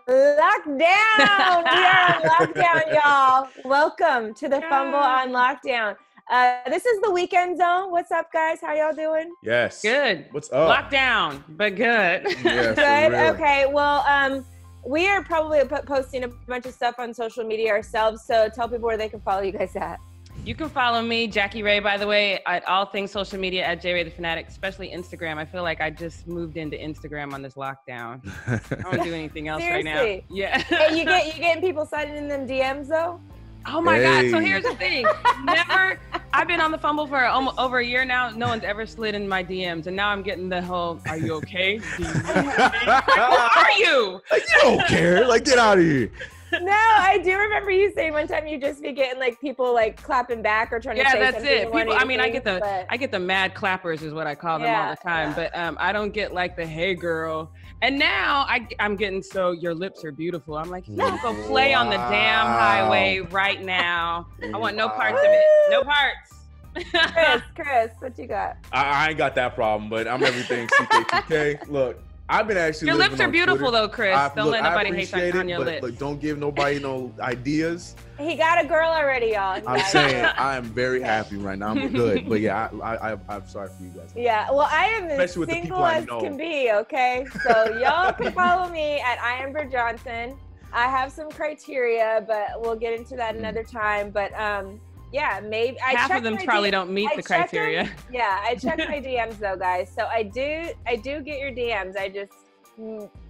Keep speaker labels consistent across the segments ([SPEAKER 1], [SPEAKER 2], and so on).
[SPEAKER 1] Lockdown! We are on lockdown, y'all. Welcome to the Fumble on Lockdown. This is the Weekend Zone. What's up, guys? How y'all doing?
[SPEAKER 2] Yes.
[SPEAKER 3] Good.
[SPEAKER 2] What's up?
[SPEAKER 3] Lockdown, but good.
[SPEAKER 2] Yeah,
[SPEAKER 1] Good. Okay. Well, we are probably posting a bunch of stuff on social media ourselves. So tell people where they can follow you guys at.
[SPEAKER 3] You can follow me, Jackie Ray, by the way, at all things social media at JRay the Fanatic, especially Instagram. I feel like I just moved into Instagram on this lockdown. I don't do anything else right now. Yeah.
[SPEAKER 1] Hey, you getting people sliding in them DMs though?
[SPEAKER 3] Oh my God. So here's the thing. I've been on the Fumble for over a year now. No one's ever slid in my DMs. And now I'm getting the whole, are you okay? Who are you?
[SPEAKER 2] Like, you don't care. Like, get out of here.
[SPEAKER 1] No, I do remember you saying one time you just be getting like people like clapping back or trying to say something.
[SPEAKER 3] Yeah, that's it. People, I mean, I get the mad clappers is what I call them all the time. But I don't get like the hey girl. And now I'm getting so your lips are beautiful. I'm like, no, go play on the damn highway right now. I want no parts of it. No parts.
[SPEAKER 1] Chris, what you got?
[SPEAKER 2] I ain't got that problem, but I'm everything CK2K. Look, I've been actually.
[SPEAKER 3] Your lips are beautiful
[SPEAKER 2] Twitter.
[SPEAKER 3] though, Chris. Don't let nobody hate on your lips.
[SPEAKER 2] Look, don't give nobody no ideas.
[SPEAKER 1] He got a girl already, y'all.
[SPEAKER 2] I'm saying I am very happy right now. I'm good, but yeah, I'm sorry for you guys.
[SPEAKER 1] Yeah, well, I am as single as can be. Okay, so y'all can follow me at Amber Johnson. I have some criteria, but we'll get into that another time. But yeah, maybe
[SPEAKER 3] half of them probably don't meet the criteria.
[SPEAKER 1] Yeah, I check my DMs though, guys. So I do get your DMs. I just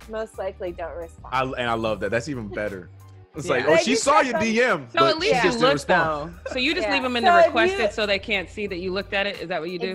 [SPEAKER 1] most likely don't respond.
[SPEAKER 2] I love that. That's even better. It's like, oh, she saw your DM.
[SPEAKER 3] So at least you look though. So you just leave them in the requested so they can't see that you looked at it. Is that what you do?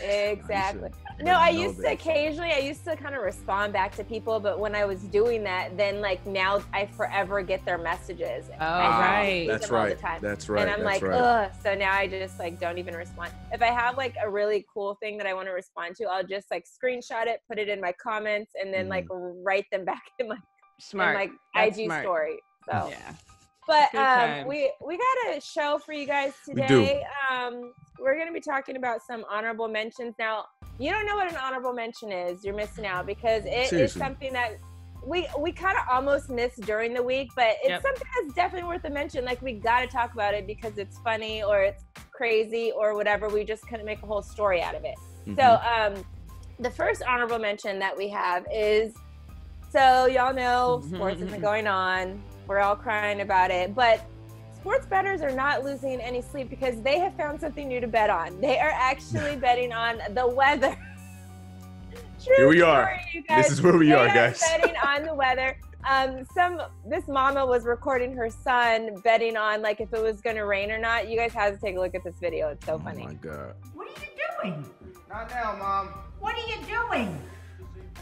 [SPEAKER 1] Exactly. No, I used to kind of respond back to people, but when I was doing that, then like now I forever get their messages.
[SPEAKER 3] Oh, right.
[SPEAKER 2] That's right. That's right.
[SPEAKER 1] And I'm like, ugh. So now I just like don't even respond. If I have like a really cool thing that I want to respond to, I'll just like screenshot it, put it in my comments, and then like write them back in my IG story. So
[SPEAKER 3] yeah.
[SPEAKER 1] But we got a show for you guys today. We're going to be talking about some honorable mentions. Now, you don't know what an honorable mention is. You're missing out because it is something that we kind of almost missed during the week, but it's something that's definitely worth a mention. Like, we got to talk about it because it's funny or it's crazy or whatever. We just couldn't make a whole story out of it. So the first honorable mention that we have is, so y'all know sports has been going on. We're all crying about it, but sports bettors are not losing any sleep because they have found something new to bet on. They are actually betting on the weather.
[SPEAKER 2] Here we are. This is where we are, guys.
[SPEAKER 1] Betting on the weather. This mama was recording her son betting on like if it was going to rain or not. You guys have to take a look at this video. It's so funny.
[SPEAKER 2] Oh my God.
[SPEAKER 4] What are you doing?
[SPEAKER 5] Not now, Mom.
[SPEAKER 4] What are you doing?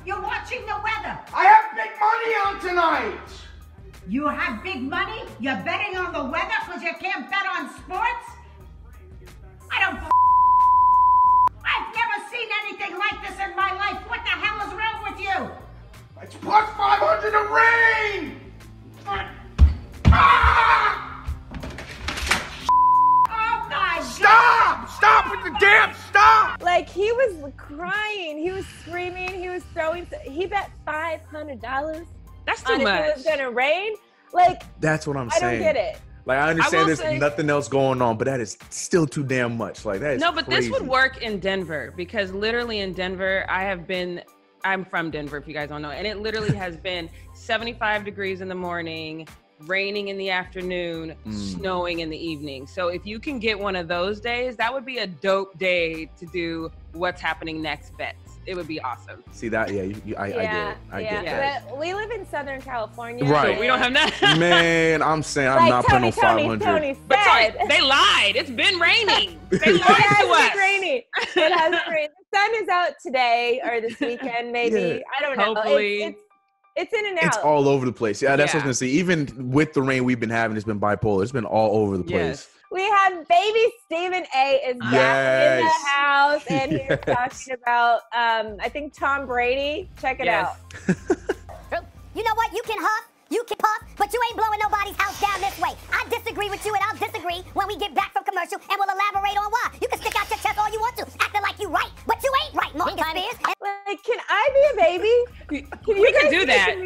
[SPEAKER 4] You're watching the weather.
[SPEAKER 5] I have big money on tonight.
[SPEAKER 4] You have big money? You're betting on the weather because you can't bet on sports? I've never seen anything like this in my life. What the hell is wrong with you?
[SPEAKER 5] It's plus 500 to rain. Ah!
[SPEAKER 4] Oh my
[SPEAKER 5] God. Stop with the damn stop.
[SPEAKER 1] Like, he was crying. He was screaming. He was throwing. He bet $500.
[SPEAKER 3] That's too much.
[SPEAKER 1] If it was gonna rain, like
[SPEAKER 2] that's what I'm saying.
[SPEAKER 1] I don't get it.
[SPEAKER 2] Like, I understand there's nothing else going on, but that is still too damn much. Like, that is
[SPEAKER 3] no, but
[SPEAKER 2] crazy.
[SPEAKER 3] this would work in Denver because literally in Denver, I'm from Denver, if you guys don't know, and it literally has been 75 degrees in the morning, raining in the afternoon, snowing in the evening. So if you can get one of those days, that would be a dope day to do what's happening next bets. It would be awesome.
[SPEAKER 2] See that? Yeah, I get it. I get it.
[SPEAKER 1] But we live in Southern California.
[SPEAKER 2] Right.
[SPEAKER 3] So we don't have that.
[SPEAKER 2] Man, I'm saying I'm not putting on 500.
[SPEAKER 3] But sorry, they lied. It's been raining. They lied to us.
[SPEAKER 1] It's raining. It has been raining. The sun is out today or this weekend, maybe. Yeah. I don't know.
[SPEAKER 3] Hopefully.
[SPEAKER 1] It's in and out.
[SPEAKER 2] It's all over the place. Yeah, that's what I was going to say. Even with the rain we've been having, it's been bipolar. It's been all over the place.
[SPEAKER 1] We have baby Stephen A. is back in the house, and he's talking about, I think, Tom Brady. Check it out.
[SPEAKER 6] You know what? You can huff, you can puff, but you ain't blowing nobody's house down this way. I disagree with you, and I'll disagree when we get back from commercial, and we'll elaborate on why. You can stick out your chest all you want to, acting like you right, but you ain't right, Marcus Spears.
[SPEAKER 1] Like, can I be a baby?
[SPEAKER 3] We can do that.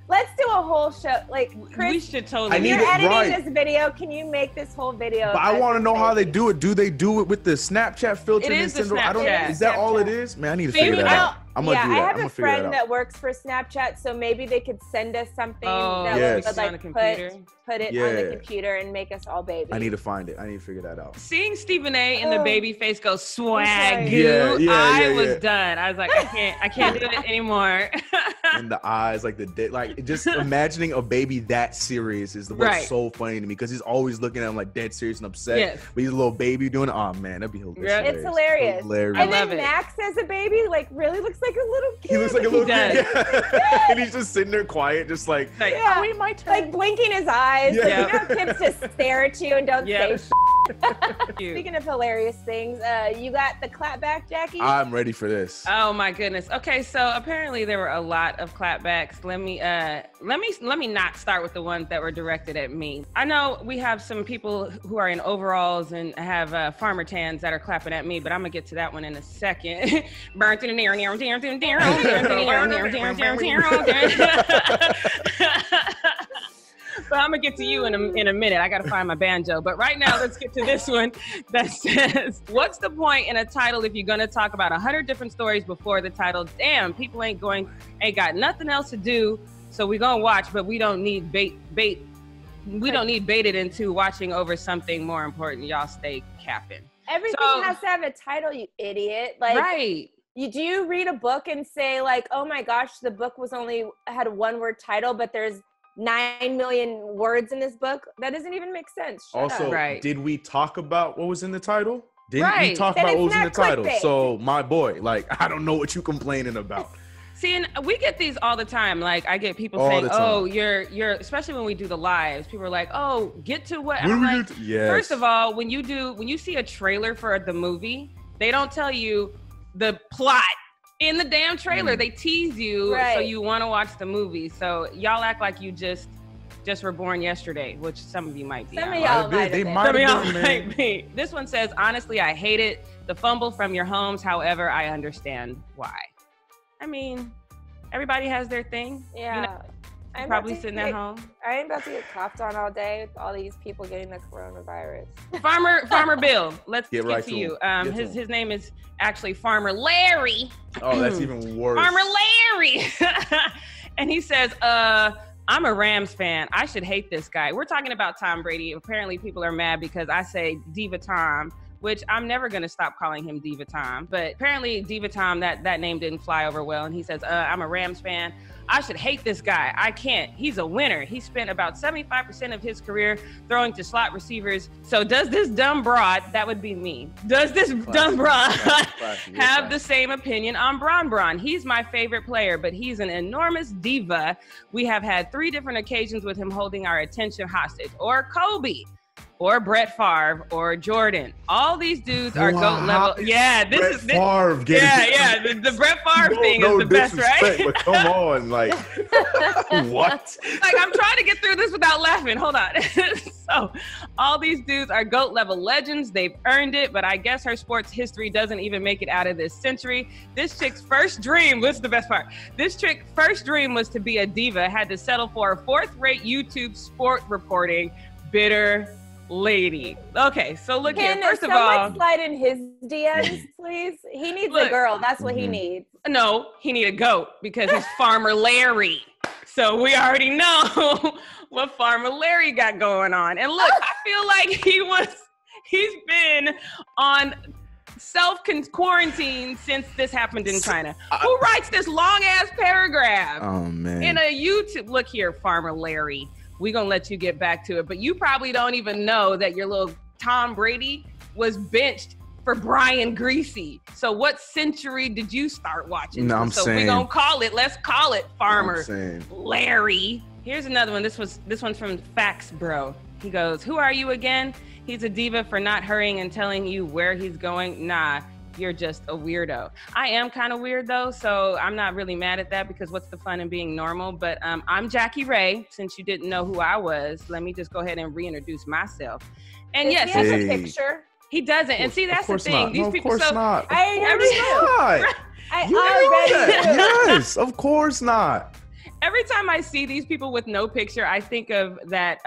[SPEAKER 1] Let's a whole show. Like, Chris,
[SPEAKER 3] we should totally.
[SPEAKER 1] If you're editing this video, can you make this whole video?
[SPEAKER 2] But I want to know how they do it. Do they do it with the Snapchat filter?
[SPEAKER 3] It is the Snapchat.
[SPEAKER 2] Is that all it is? Man, I need to figure that out. I'm gonna do that.
[SPEAKER 1] I have a friend that works for Snapchat, so maybe they could send us something that we could like put it on the computer and make us all babies.
[SPEAKER 2] I need to find it. I need to figure that out.
[SPEAKER 3] Seeing Stephen A. in the baby face go swag, I was done. I was like, I can't do it anymore.
[SPEAKER 2] And the eyes, like just imagining a baby that serious is what's so funny to me, because he's always looking at him like dead serious and upset. Yes. But he's a little baby doing it. Oh man, that'd be hilarious.
[SPEAKER 1] It's hilarious. And then Max as a baby, like really looks like a little kid.
[SPEAKER 2] He looks like a little kid. Yeah. And he's just sitting there quiet, just like,
[SPEAKER 1] oh, my turn. Like blinking his eyes. Yeah. Like, you know, kids just stare at you and don't say shit. Speaking of hilarious things, you got the clapback, Jackie?
[SPEAKER 2] I'm ready for this.
[SPEAKER 3] Oh my goodness. Okay, so apparently there were a lot of clapbacks. Let me not start with the ones that were directed at me. I know we have some people who are in overalls and have farmer tans that are clapping at me, but I'm gonna get to that one in a second. But I'm gonna get to you in a minute. I gotta find my banjo. But right now, let's get to this one that says, what's the point in a title if you're gonna talk about 100 different stories before the title? Damn, people ain't got nothing else to do, so we gonna watch, but we don't need baited into watching over something more important. Y'all stay capping.
[SPEAKER 1] Everything has to have a title, you idiot. Like,
[SPEAKER 3] right.
[SPEAKER 1] Do you read a book and say like, oh my gosh, the book had a one-word title, but there's 9 million words in this book? That doesn't even make sense.
[SPEAKER 2] Also, did we talk about what was in the title? Didn't we talk about what was in the title? So my boy, like, I don't know what you complaining about.
[SPEAKER 3] See, and we get these all the time. Like, I get people saying, "Oh, you're," especially when we do the lives. People are like, "Oh, get to what?" I'm like, first of all, when you see a trailer for the movie, they don't tell you the plot in the damn trailer. They tease you so you want to watch the movie. So y'all act like you just were born yesterday, which some of you might be.
[SPEAKER 1] Some of y'all
[SPEAKER 3] might be. This one says, honestly, I hate it. The fumble from your homes. However, I understand why. I mean, everybody has their thing.
[SPEAKER 1] Yeah.
[SPEAKER 3] You know, I'm probably sitting at home.
[SPEAKER 1] I ain't about to get coughed on all day with all these people getting the coronavirus.
[SPEAKER 3] Farmer Bill, let's get to you. His name is actually Farmer Larry.
[SPEAKER 2] Oh, that's even worse.
[SPEAKER 3] Farmer Larry. And he says, I'm a Rams fan. I should hate this guy. We're talking about Tom Brady. Apparently people are mad because I say Diva Tom, which I'm never going to stop calling him Diva Tom. But apparently Diva Tom, that name didn't fly over well. And he says, I'm a Rams fan. I should hate this guy. I can't. He's a winner. He spent about 75% of his career throwing to slot receivers. So does this dumb broad, that would be me, does this dumb broad have the same opinion on Bron? He's my favorite player, but he's an enormous diva. We have had 3 different occasions with him holding our attention hostage. Or Kobe. Or Brett Favre, or Jordan. All these dudes are GOAT level. Yeah, this is
[SPEAKER 2] Favre.
[SPEAKER 3] The Brett Favre thing is the best, right?
[SPEAKER 2] But come on, like what?
[SPEAKER 3] Like, I'm trying to get through this without laughing. Hold on. So, all these dudes are GOAT level legends. They've earned it, but I guess her sports history doesn't even make it out of this century. This chick's first dream, what's the best part? This chick's first dream was to be a diva, had to settle for a 4th-rate YouTube sport reporting. Bitter lady. Okay, so look here. First of all,
[SPEAKER 1] someone slide in his DMs, please. He needs a girl. That's what he needs.
[SPEAKER 3] No, he needs a GOAT because he's Farmer Larry. So we already know what Farmer Larry got going on. And look, I feel like he's been on self-quarantine since this happened in China. Who writes this long ass paragraph?
[SPEAKER 2] Oh man.
[SPEAKER 3] In a YouTube. Look here, Farmer Larry. We're going to let you get back to it. But you probably don't even know that your little Tom Brady was benched for Brian Greasy. So what century did you start watching?
[SPEAKER 2] No, I'm
[SPEAKER 3] so
[SPEAKER 2] saying.
[SPEAKER 3] We're going to call it, let's call it Farmer Larry. Here's another one. This one's from Facts Bro. He goes, who are you again? He's a diva for not hurrying and telling you where he's going. Nah. You're just a weirdo. I am kind of weird though, so I'm not really mad at that because what's the fun in being normal? But I'm Jackie Ray. Since you didn't know who I was, let me just go ahead and reintroduce myself. And yes,
[SPEAKER 1] he has a picture.
[SPEAKER 3] He doesn't. And see, that's the thing.
[SPEAKER 2] Not.
[SPEAKER 3] These
[SPEAKER 2] no,
[SPEAKER 3] people.
[SPEAKER 2] Of course not.
[SPEAKER 1] I already
[SPEAKER 2] not.
[SPEAKER 1] I already
[SPEAKER 2] Yes, of course not.
[SPEAKER 3] Every time I see these people with no picture, I think of that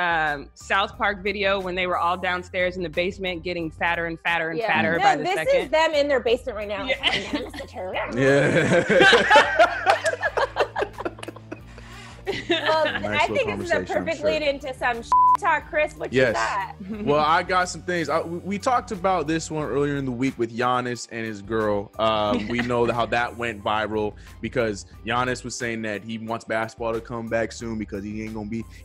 [SPEAKER 3] South Park video when they were all downstairs in the basement getting fatter and fatter and fatter by the second.
[SPEAKER 1] This is them in their basement right now.
[SPEAKER 3] Yeah.
[SPEAKER 1] Well, I think this is a perfect lead into some talk. Chris, what you got?
[SPEAKER 2] Well, I got some things. We talked about this one earlier in the week with Giannis and his girl. We know how that went viral because Giannis was saying that he wants basketball to come back soon because he ain't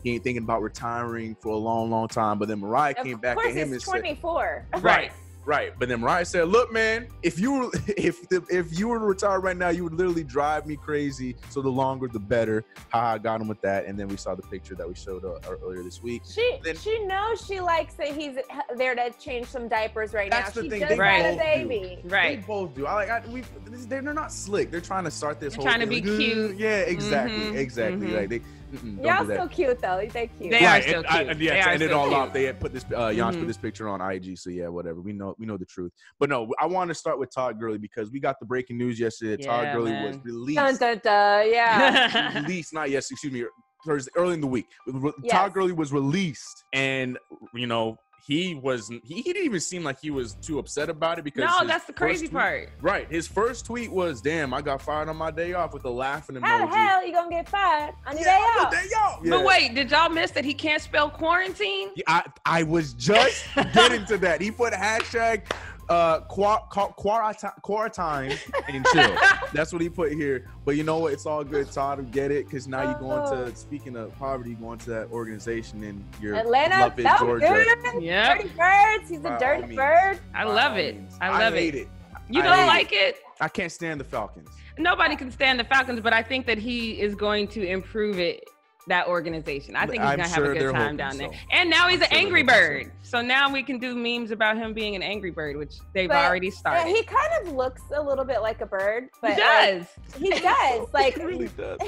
[SPEAKER 2] thinking about retiring for a long, long time. But then Mariah came back at him and said,
[SPEAKER 1] 24.
[SPEAKER 2] Right. But then Mariah said, look, man, if you were to retire right now, you would literally drive me crazy. So the longer, the better. I got him with that. And then we saw the picture that we showed earlier this week.
[SPEAKER 1] She knows she likes that he's there to change some diapers right now.
[SPEAKER 2] That's the thing.
[SPEAKER 1] Just had a baby.
[SPEAKER 2] They both do. They're not slick. They're trying to start this whole thing.
[SPEAKER 3] Trying to be cute.
[SPEAKER 2] Yeah, exactly. Exactly. Like
[SPEAKER 1] Y'all so cute though. They're cute.
[SPEAKER 3] They are so cute.
[SPEAKER 2] To end it all off, they had put this Giannis put this picture on IG. So yeah, whatever. We know the truth. But no, I want to start with Todd Gurley because we got the breaking news yesterday. Todd Gurley was released. Released, not yesterday. Excuse me. Thursday, early in the week. Todd Gurley was released, and he didn't even seem like he was too upset about it because
[SPEAKER 3] that's the crazy part.
[SPEAKER 2] Right. His first tweet was, "Damn, I got fired on my day off," with a laughing emoji.
[SPEAKER 1] How the hell you gonna get fired on your day off?
[SPEAKER 2] Yeah.
[SPEAKER 3] But wait, did y'all miss that he can't spell quarantine?
[SPEAKER 2] Yeah, I was just getting to that. He put hashtag quarantine and chill. That's what he put here. But you know what? It's all good, Todd. Get it? Because now you're going to, speaking of poverty, going to that organization in your
[SPEAKER 1] Atlanta,
[SPEAKER 2] Georgia.
[SPEAKER 3] Yeah.
[SPEAKER 1] Dirty birds. He's a dirty bird.
[SPEAKER 3] I love it. I
[SPEAKER 2] hate it.
[SPEAKER 3] You don't like it?
[SPEAKER 2] I can't stand the Falcons.
[SPEAKER 3] Nobody can stand the Falcons, but I think that he is going to improve that organization. I think he's going to have a good time down there. And now he's an angry bird. So now we can do memes about him being an angry bird, which they've already started.
[SPEAKER 1] He kind of looks a little bit like a bird. But
[SPEAKER 3] he does.
[SPEAKER 1] He does. Like,
[SPEAKER 2] he really does.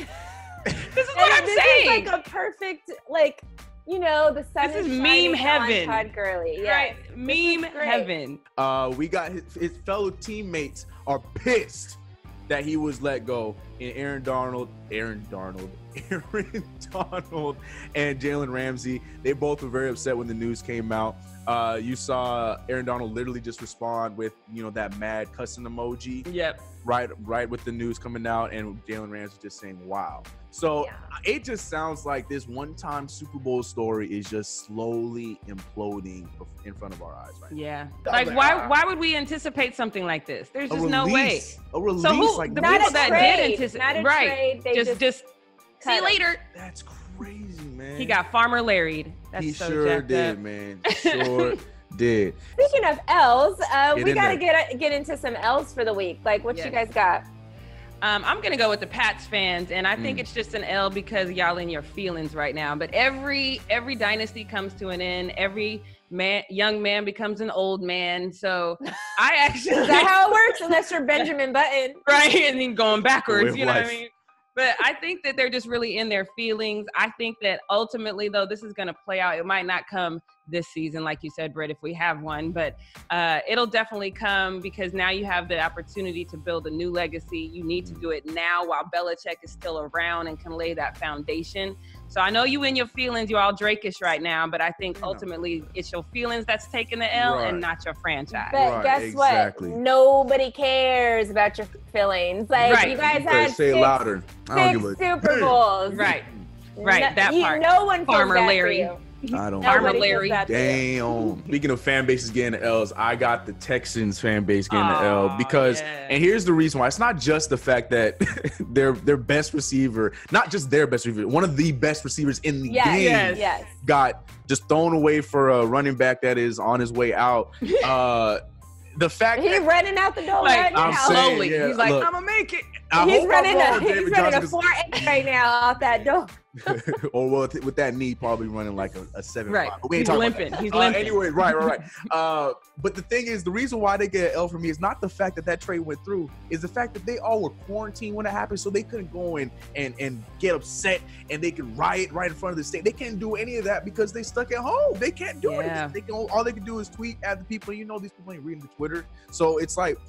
[SPEAKER 3] This is what I'm saying.
[SPEAKER 1] This is like a perfect, the sun
[SPEAKER 3] is
[SPEAKER 1] meme
[SPEAKER 3] heaven.
[SPEAKER 1] On Todd Gurley. Yes.
[SPEAKER 3] Right. Meme heaven.
[SPEAKER 2] We got his fellow teammates are pissed that he was let go. And Aaron Donald, and Jalen Ramsey, they both were very upset when the news came out. You saw Aaron Donald literally just respond with, that mad cussing emoji.
[SPEAKER 3] Yep.
[SPEAKER 2] Right with the news coming out, and Jalen Ramsey just saying, wow. So it just sounds like this one-time Super Bowl story is just slowly imploding in front of our eyes right now.
[SPEAKER 3] Yeah. Why would we anticipate something like this? There's just no way.
[SPEAKER 2] A release.
[SPEAKER 3] So
[SPEAKER 2] the
[SPEAKER 3] people that did anticipate,
[SPEAKER 1] not a trade. They
[SPEAKER 3] just see you later.
[SPEAKER 2] That's crazy, man.
[SPEAKER 3] He got Farmer Larry'd.
[SPEAKER 2] He sure did, man. Sure did.
[SPEAKER 1] Speaking of L's, we got to get into some L's for the week. Like, what you guys got?
[SPEAKER 3] I'm going to go with the Pats fans, and I think it's just an L because y'all in your feelings right now. But every dynasty comes to an end. Every young man becomes an old man. So I actually...
[SPEAKER 1] Is that how it works? Unless you're Benjamin Button.
[SPEAKER 3] Right, and then going backwards, you know what I mean? But I think that they're just really in their feelings. I think that ultimately, though, this is going to play out. It might not come this season, like you said, Brett, if we have one, but it'll definitely come because now you have the opportunity to build a new legacy. You need to do it now while Belichick is still around and can lay that foundation. So I know you in your feelings, you're all Drakish right now, but I think ultimately it's your feelings that's taking the L and not your franchise.
[SPEAKER 1] But guess what? Nobody cares about your feelings. Like you guys had six Super Bowls.
[SPEAKER 3] Right. That part.
[SPEAKER 1] No one
[SPEAKER 3] Farmer Larry.
[SPEAKER 2] I don't
[SPEAKER 3] Farmer Larry.
[SPEAKER 2] Damn. Speaking of fan bases getting the L's, I got the Texans fan base getting the L because, and here's the reason why. It's not just the fact that their best receiver, not just their best receiver, one of the best receivers in the game got just thrown away for a running back that is on his way out. The fact
[SPEAKER 1] he's running out the door right now.
[SPEAKER 3] Slowly. He's like, I'm going to make it.
[SPEAKER 1] He's running a 4-8 right now out that door.
[SPEAKER 2] Or with that knee, probably running like a 7-5.
[SPEAKER 3] Right. He's limping. He's limping.
[SPEAKER 2] Anyway, right. But the thing is, the reason why they get an L from me is not the fact that trade went through, is the fact that they all were quarantined when it happened, so they couldn't go in and get upset and they could riot right in front of the state. They can't do any of that because they stuck at home. They can't do it. All they can do is tweet at the people. You know, these people ain't reading the Twitter. So it's like,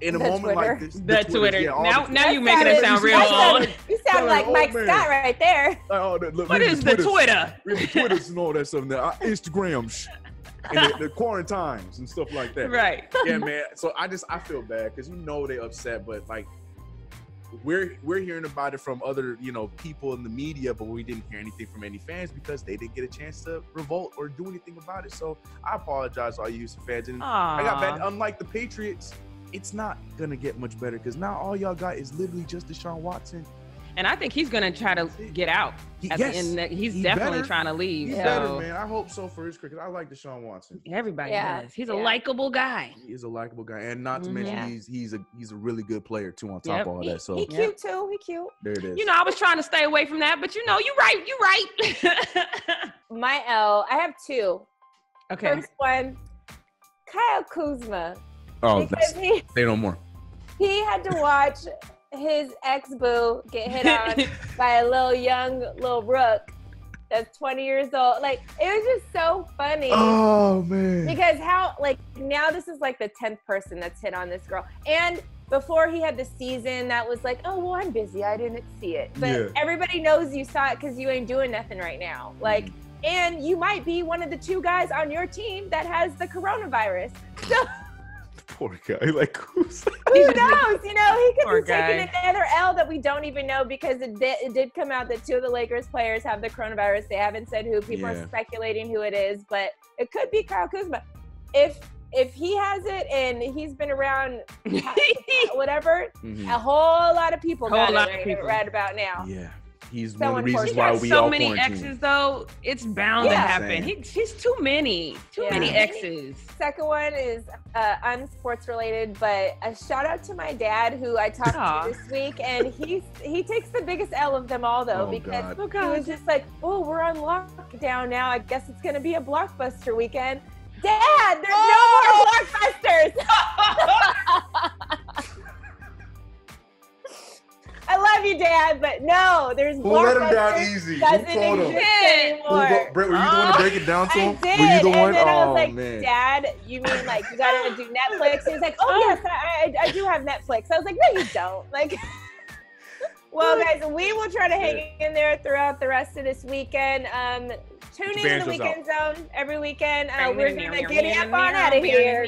[SPEAKER 2] in a moment like this,
[SPEAKER 3] the Twitter.
[SPEAKER 2] Yeah,
[SPEAKER 3] now you making it sound real old.
[SPEAKER 1] You sound like Mike Scott right there.
[SPEAKER 3] What is the Twitter?
[SPEAKER 2] The Twitters and all that stuff now. Instagrams and the quarantines and stuff like that.
[SPEAKER 3] Right.
[SPEAKER 2] Yeah, man. So I feel bad because they upset, but like we're hearing about it from other people in the media, but we didn't hear anything from any fans because they didn't get a chance to revolt or do anything about it. So I apologize to all you Houston fans. And I got bad. Unlike the Patriots, it's not gonna get much better because now all y'all got is literally just Deshaun Watson.
[SPEAKER 3] And I think he's gonna try to get out at the end. He's definitely trying to leave.
[SPEAKER 2] He's better, man. I hope so for his career because I like Deshaun Watson.
[SPEAKER 3] Everybody does. He's a likable guy.
[SPEAKER 2] He is a likable guy, and not to mention he's a really good player too. On top of all that, so
[SPEAKER 1] he cute too. He cute.
[SPEAKER 2] There it is.
[SPEAKER 3] I was trying to stay away from that, but you're right. You're right.
[SPEAKER 1] My L. I have two.
[SPEAKER 3] Okay.
[SPEAKER 1] First one, Kyle Kuzma.
[SPEAKER 2] Oh, say no more.
[SPEAKER 1] He had to watch his ex-boo get hit on by a young rook that's 20 years old. Like, it was just so funny.
[SPEAKER 2] Oh, man.
[SPEAKER 1] Because now this is like the 10th person that's hit on this girl. And before he had the season that was like, oh, well, I'm busy. I didn't see it. But everybody knows you saw it because you ain't doing nothing right now. Like, and you might be one of the 2 guys on your team that has the coronavirus. So...
[SPEAKER 2] Poor guy, like
[SPEAKER 1] who knows? He could be taking another L that we don't even know because it did come out that 2 of the Lakers players have the coronavirus. They haven't said who. People are speculating who it is, but it could be Kyle Kuzma. If he has it and he's been around, whatever, a whole lot of people got it right about now.
[SPEAKER 2] Yeah. He's one of the reasons why we all quarantine.
[SPEAKER 3] So many exes, though, it's bound to happen. He's too many exes.
[SPEAKER 1] Second one is unsports related, but a shout out to my dad who I talked to this week, and he takes the biggest L of them all though because he was just like, oh, we're on lockdown now. I guess it's gonna be a blockbuster weekend. Dad, there's no more blockbusters. I love you, Dad, but no, there's
[SPEAKER 2] Who let him down easy? Doesn't exist anymore. Brett, were you the one to break it down to him?
[SPEAKER 1] I did.
[SPEAKER 2] Were you the one?
[SPEAKER 1] And then I was like, Dad, you mean like you gotta do Netflix? He was like, oh yes, I do have Netflix. I was like, no, you don't. Like, well, guys, we will try to hang in there throughout the rest of this weekend. Tune in to the Weekend Zone every weekend. We're gonna get up on out of here.